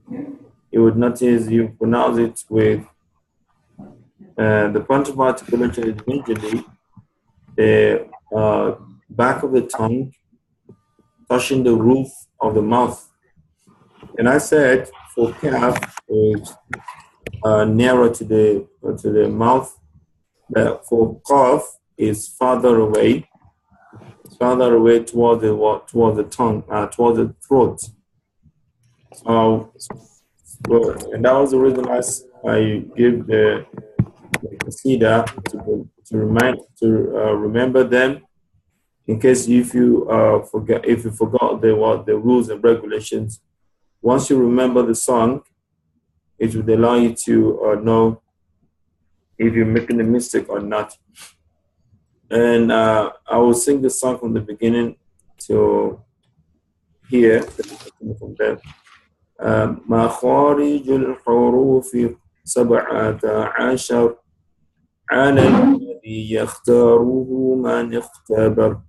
you would notice you pronounce it with the point of articulation is usually the back of the tongue touching the roof of the mouth. And I said for calf is nearer to the mouth, but for cough is farther away towards the tongue, towards the throat. So, and that was the reason I give the consider to remember them in case if you forgot the rules and regulations. Once you remember the song, it would allow you to know if you're making a mistake or not. And I will sing the song from the beginning to here from there. مخارج الحروف 17 على الذي يختاره من اختبر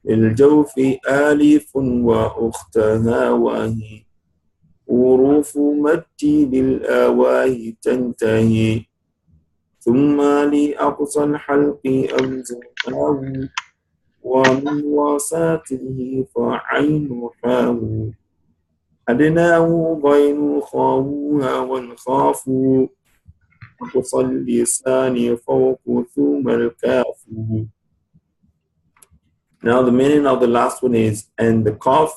للجوف آلف وأختها وهي حروف مد للآواه تنتهي ثم لأقصى الحلق أمزاه ومن وساطه فعين حاه أدناه بين خاوها والخاف أقصى اللسان فوق ثم الكاف. Now the meaning of the last one is, and the cough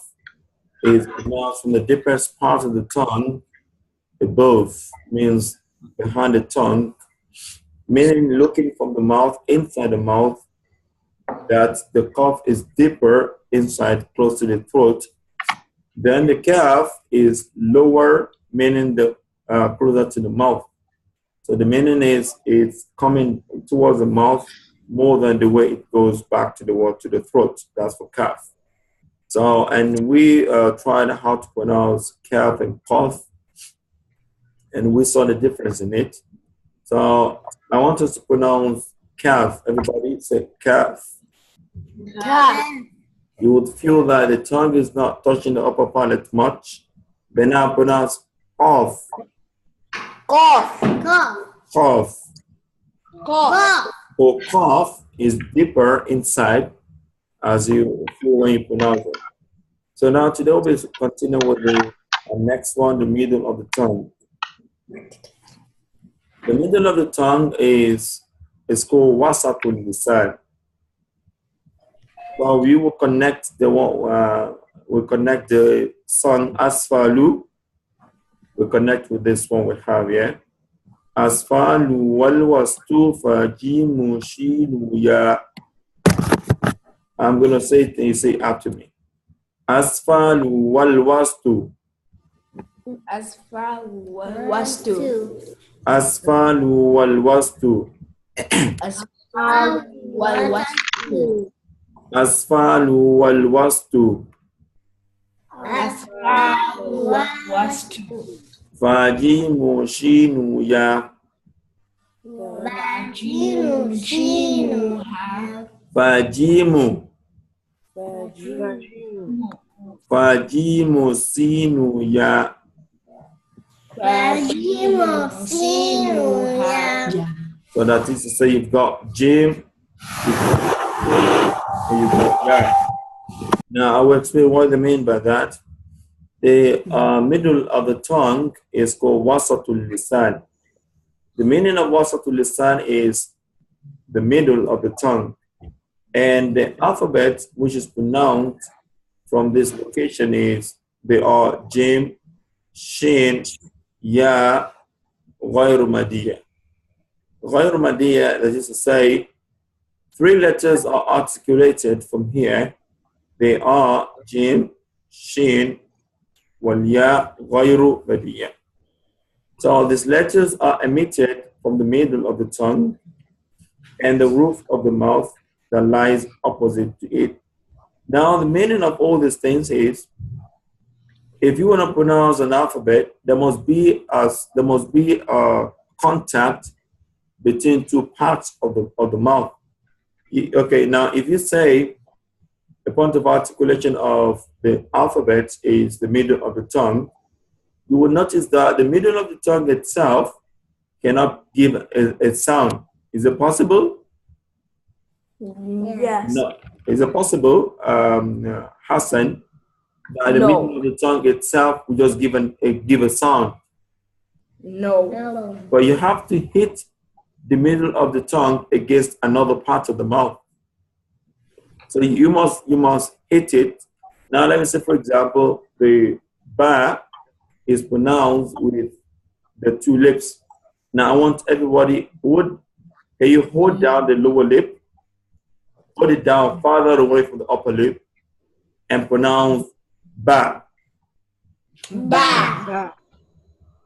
is pronounced from the deepest part of the tongue above, means behind the tongue, meaning looking from the mouth, inside the mouth, that the cough is deeper inside, close to the throat. Then the calf is lower, meaning the closer to the mouth. So the meaning is it's coming towards the mouth more than the way it goes back to the throat. That's for calf. So, and we tried how to pronounce calf and cough, and we saw the difference in it. So I want us to pronounce calf. Everybody say calf. Calf. You would feel that the tongue is not touching the upper palate much. But now pronounce cough. Cough. Cough. Cough. Cough. For cough is deeper inside as you feel when you pronounce it. So now today we'll continue with the next one, the middle of the tongue. The middle of the tongue is called wasatul lisan. So we will connect the song asfalu. We connect with this one we have here. Asfalu wal wastu fajimu shilu ya. I'm gonna say it and you say after me. Asfalu wal wastu. Asfalu wal wastu. Asfalu wal wastu. Asfalu wal wastu. Asfalu wal wastu. Asfalu wal wastu. Fajimu shinu ya. Fajimu shinu ha. Fajimu. Fajimu sinu ya. Fajimu sinu ha. So that is to say you've got jim and you've got ya. Now I will explain what I mean by that. The middle of the tongue is called wasatul lisan. The meaning of wasatul lisan is the middle of the tongue. And the alphabet which is pronounced from this location is they are jim, shin, ya, ghayru madiyya. Ghayru madiyya, that is to say, 3 letters are articulated from here. They are jim, shin, wal ya, ghayru madiyya. So these letters are emitted from the middle of the tongue and the roof of the mouth that lies opposite to it. Now the meaning of all these things is, if you want to pronounce an alphabet, there must be a contact between 2 parts of the mouth. Okay, now if you say the point of articulation of the alphabet is the middle of the tongue, you will notice that the middle of the tongue itself cannot give a sound. Is it possible? Yes. No. Is it possible, Hassan, that the middle of the tongue itself will just give a sound? No. But you have to hit the middle of the tongue against another part of the mouth. So you must hit it. Now let me say, for example, the ba is pronounced with the two lips. Now I want everybody can you hold down the lower lip, hold it down farther away from the upper lip, and pronounce ba. Ba.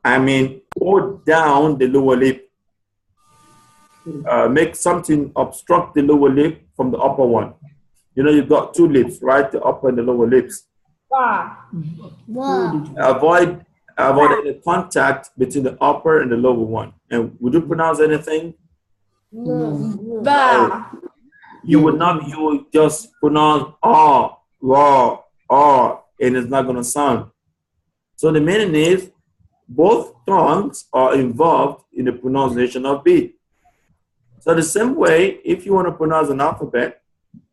I mean, hold down the lower lip. Make something obstruct the lower lip from the upper one. You know, you've got two lips, right? The upper and the lower lips. Ba. Avoid any contact between the upper and the lower one. And would you pronounce anything? Ba. You would not. You will just pronounce ah, raw, ah, and it's not going to sound. So the meaning is both tongues are involved in the pronunciation of B. So the same way, if you want to pronounce an alphabet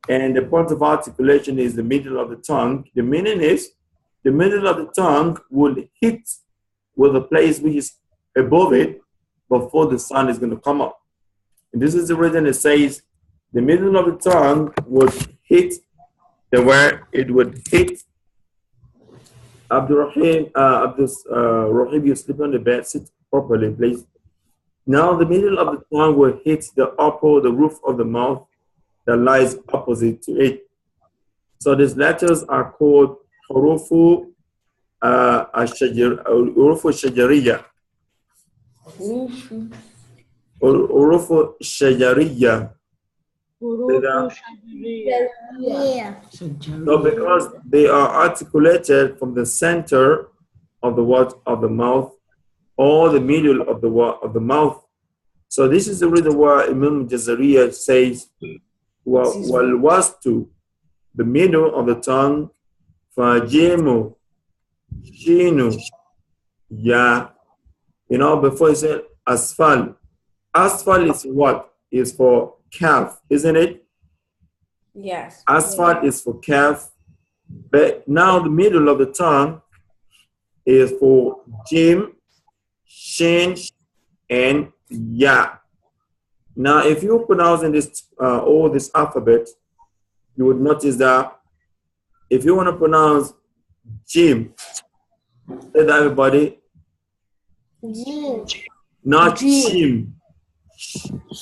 and the point of articulation is the middle of the tongue, the meaning is the middle of the tongue will hit with the place which is above it before the sound is going to come up. And this is the reason it says the middle of the tongue would hit the where it would hit. Rahim, you sleep on the bed, sit properly, please. Now the middle of the tongue will hit the roof of the mouth that lies opposite to it. So these letters are called hurufu shajariya. Hurufu shajariya. So because they are articulated from the center of the mouth or the middle of the mouth. So this is the reason why Imam Jazariya says, wal wastu, the middle of the tongue, fajimu, shinu, ya. You know, before he said asfal. Asfal is what? Is for calf, isn't it? Yes. Asfal is for calf. But now the middle of the tongue is for jim, shin, and ya. Now, if you're pronouncing all this alphabet, you would notice that if you want to pronounce jim, say that everybody, not jim,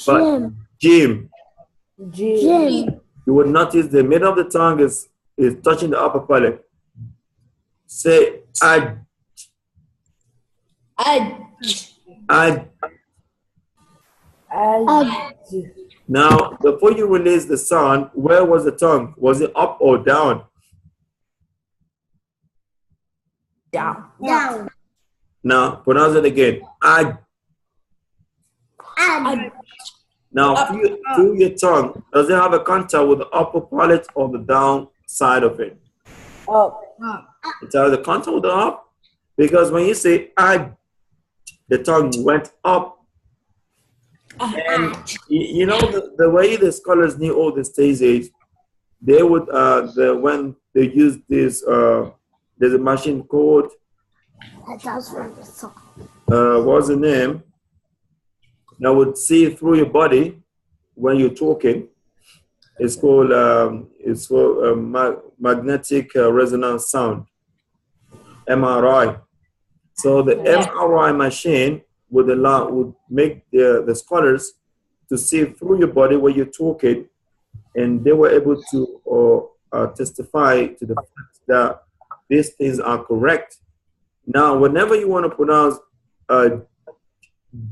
but jim. You would notice the middle of the tongue is touching the upper palate. Say ad. Now, before you release the sound, where was the tongue? Was it up or down? Down. Now, pronounce it again. Ad. Now, through your tongue, does it have a contact with the upper palate or the down side of it? Up. It has a contact with the up, because when you say ad, the tongue went up. And you know the way the scholars knew all these things is they would when they use this there's a machine called what's the name that would see through your body when you're talking. It's called magnetic resonance sound, MRI. So the MRI machine would make the scholars to see through your body when you're talking, and they were able to testify to the fact that these things are correct. Now, whenever you want to pronounce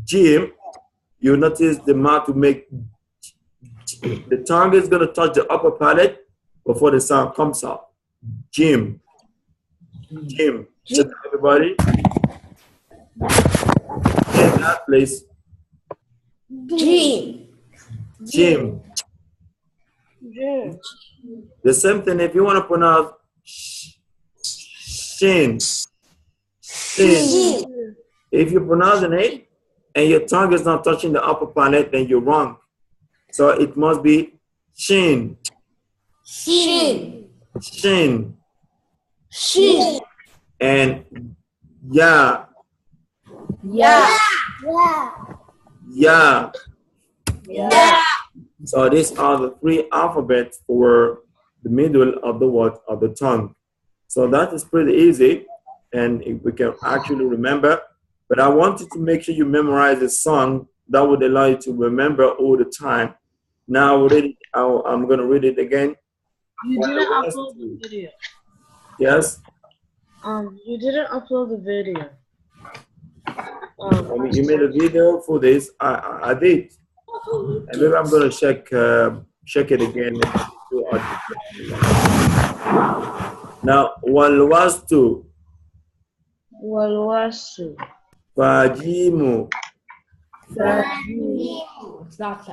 Jim, you notice the mouth to make the tongue is going to touch the upper palate before the sound comes out. Jim. So everybody. In that place. Jim. The same thing if you want to pronounce shin. Shin. If you pronounce it and your tongue is not touching the upper palate, then you're wrong. So it must be shin. Shin. Shin. Shin. And ya. Yeah. Ya. Yeah. So these are the three alphabets for the middle of the word of the tongue. So that is pretty easy and we can actually remember. But I want you to make sure you memorize a song that would allow you to remember all the time. Now I'm going to read it again. You didn't upload the video. Yes? You didn't upload the video. You made a video for this. I did. And maybe I'm going to check it again. Now, walwastu. Walwasu. Fajimu.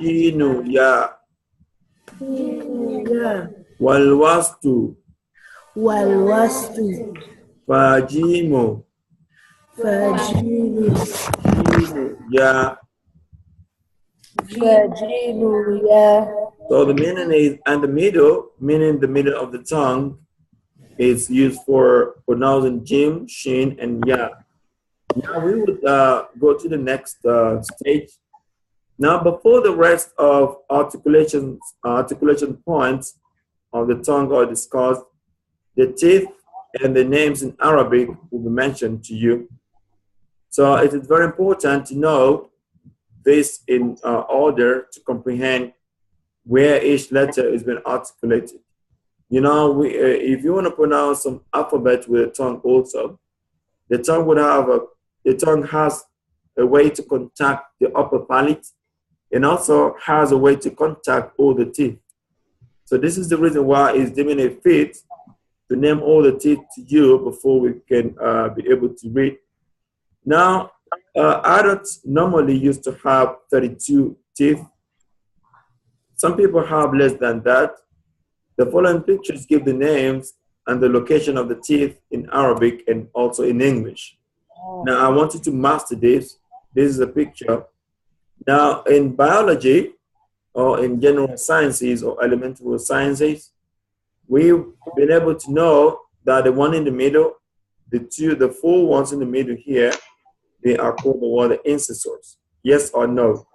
Shinu ya. Walwastu. Fajimu. Shinu ya. So the meaning is, and the middle, meaning the middle of the tongue, is used for pronouncing jim, shin, and ya. Now we would go to the next stage. Now, before the rest of articulation points of the tongue are discussed, the teeth and the names in Arabic will be mentioned to you. So it is very important to know this in order to comprehend where each letter is being articulated. You know, if you want to pronounce some alphabet with a tongue also, the tongue has a way to contact the upper palate and also has a way to contact all the teeth. So this is the reason why it's giving a fit to name all the teeth to you before we can be able to read. Now, adults normally used to have 32 teeth. Some people have less than that. The following pictures give the names and the location of the teeth in Arabic and also in English. Now, I want you to master this. This is a picture. Now, in biology or in general sciences or elementary sciences, we've been able to know that the one in the middle, the four ones in the middle here, they are called the incisors. Yes or no?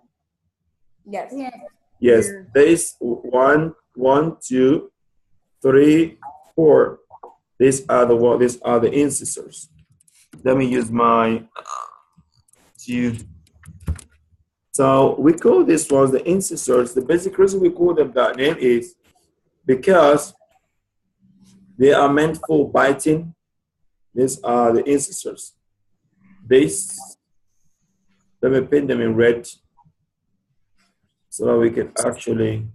Yes. Yes. There is 1, 2, 3, 4. These are the incisors. Let me use my two. So we call these ones the incisors. The basic reason we call them that name is because they are meant for biting. These are the incisors. Let me paint them in red so that we can actually.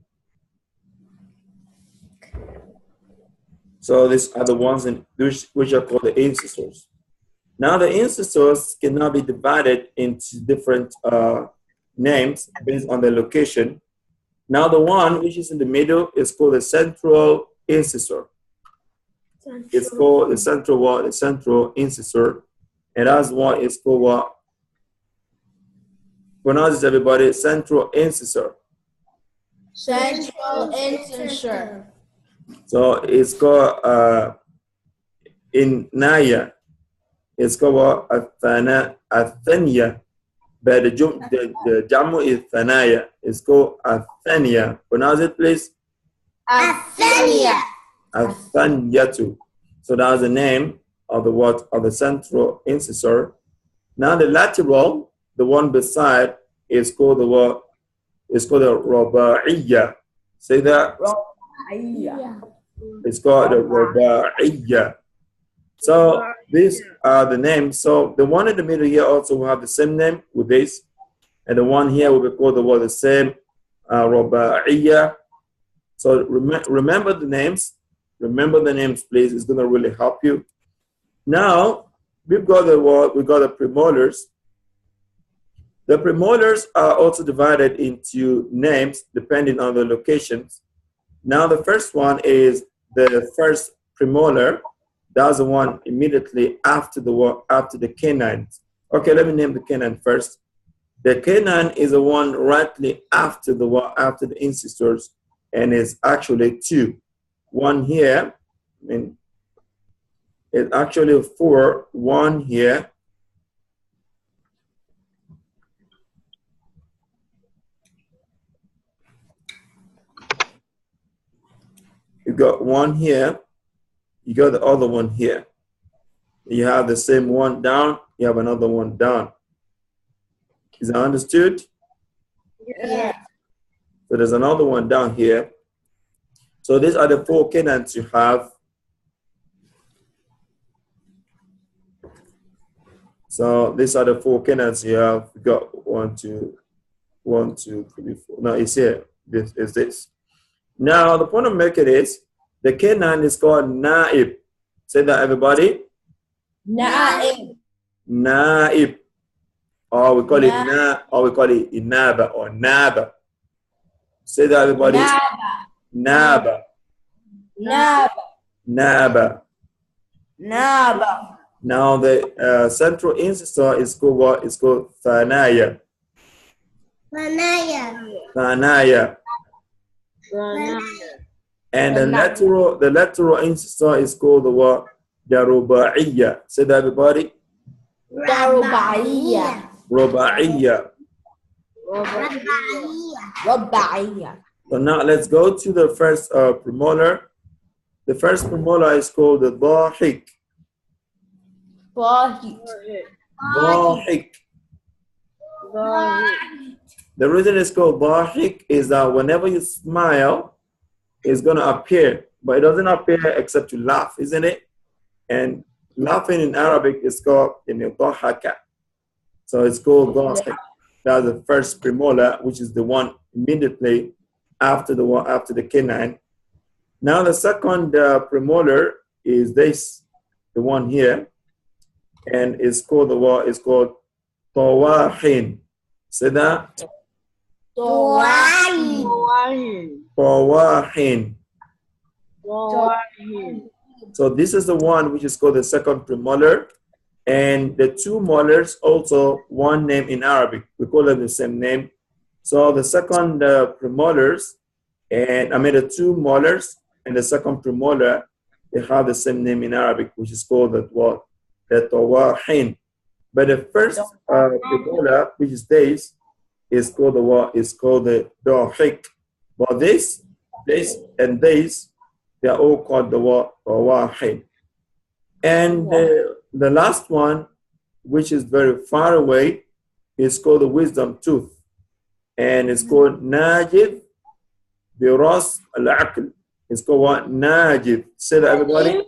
So these are the ones which are called the incisors. Now the incisors cannot be divided into different names based on their location. Now the one which is in the middle is called the central incisor. It's called the central incisor. And that's what it's called what? Pronounce everybody, central incisor. Central incisor. So it's called in Naya, it's called Athenia. But the Jamu is Thanaya. It's called Athenia. Pronounce it, please. Athenia. Athaniyatu. So that's the name of the word of the central incisor. Now the lateral, the one beside, is called the word. It's called the Raba'iyya. Say that. It's called the Raba'iyya. So these are the names. So the one in the middle here also will have the same name with this, and the one here will be called the same Raba'iyya. So remember the names. Remember the names, please. It's going to really help you. Now we've got the premolars. The premolars are also divided into names depending on the locations. Now the first one is the first premolar. That's the one immediately after the canines. Okay, let me name the canine first. The canine is the one rightly after the ancestors, and it's actually two. One here, I mean, it's actually four. One here. You got one here. You got the other one here. You have the same one down. You have another one down. Is that understood? Yeah. So there's another one down here. So these are the four canines you have. So these are the four canines you have. You got 1, 2, 1, 2, 3, 4. No, it's here. This is this. Now the point I'm making is the canine is called naib. Say that, everybody. Naib. Naib. Or we call it inaba or naba. Say that, everybody. Naba. Naba. Naba. Naba. Now the central ancestor is called what? It's called Thanaya. Thanaya. And the lateral ancestor is called the what? Darubaiya. Say that, everybody. Darubaiya. Rubaiya. Rubaiya. So now let's go to the first premolar. The first premolar is called the Dahik. Dahik. The reason it's called Dahik is that whenever you smile, it's going to appear, but it doesn't appear except you laugh, isn't it? And laughing in Arabic is called Dahaka. So it's called Dahik. That's the first premolar, which is the one immediately after the canine. Now the second premolar is this, the one here, and it's called It's called Tawahin. Say that. Tawahin. So this is the one which is called the second premolar, and the two molars also one name in Arabic. We call them the same name. So the second premolars, the two molars and the second premolar, they have the same name in Arabic, which is called the tawahin. But the first premolar, which is this, is called the what? Is called the dahik. But this, and this, they are all called the what? Tawahin. And the last one, which is very far away, is called the wisdom tooth. And it's called Najib Biras al-Aql. It's called what? Najib. Say that, everybody.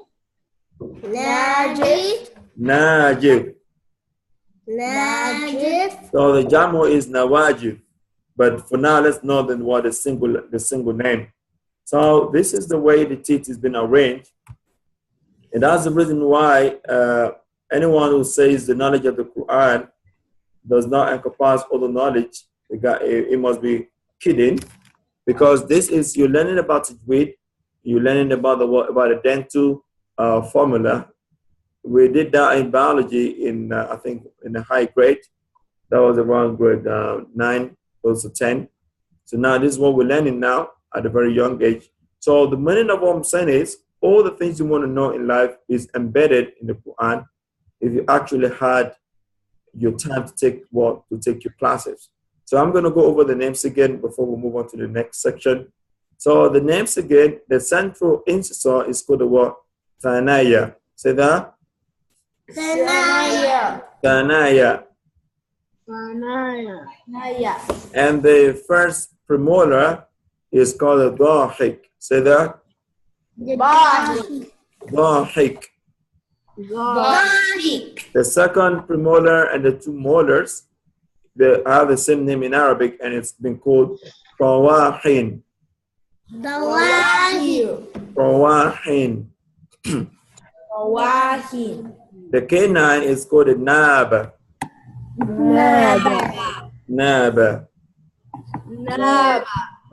Najib. So the Jamo is Nawajib. But for now, let's know then what the single name. So this is the way the teeth has been arranged. And that's the reason why anyone who says the knowledge of the Quran does not encompass all the knowledge, it must be kidding, because this is, you're learning about Tajweed, you're learning about the dental formula. We did that in biology I think in a high grade. That was around grade 9, also 10. So now this is what we're learning now at a very young age. So the meaning of what I'm saying is, all the things you want to know in life is embedded in the Quran if you actually had your time to take your classes. So I'm going to go over the names again before we move on to the next section. So the names again, the central ancestor is called the what? Thanaya. Say that. Thanaya. And the first premolar is called the Dahik. Say that. Dahik. The second premolar and the two molars, they have the same name in Arabic, and it's been called Tawahin. Tawahin. The canine is called a Naba. Naba.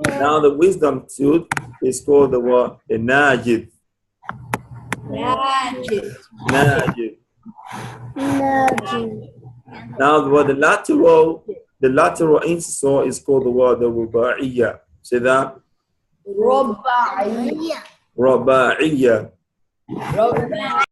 Now the wisdom tooth is called the what? A Najib. ناجد ناجد. ناجد Now the lateral incisor is called the word رباعية. Say that. رباعية رباعية. رباعية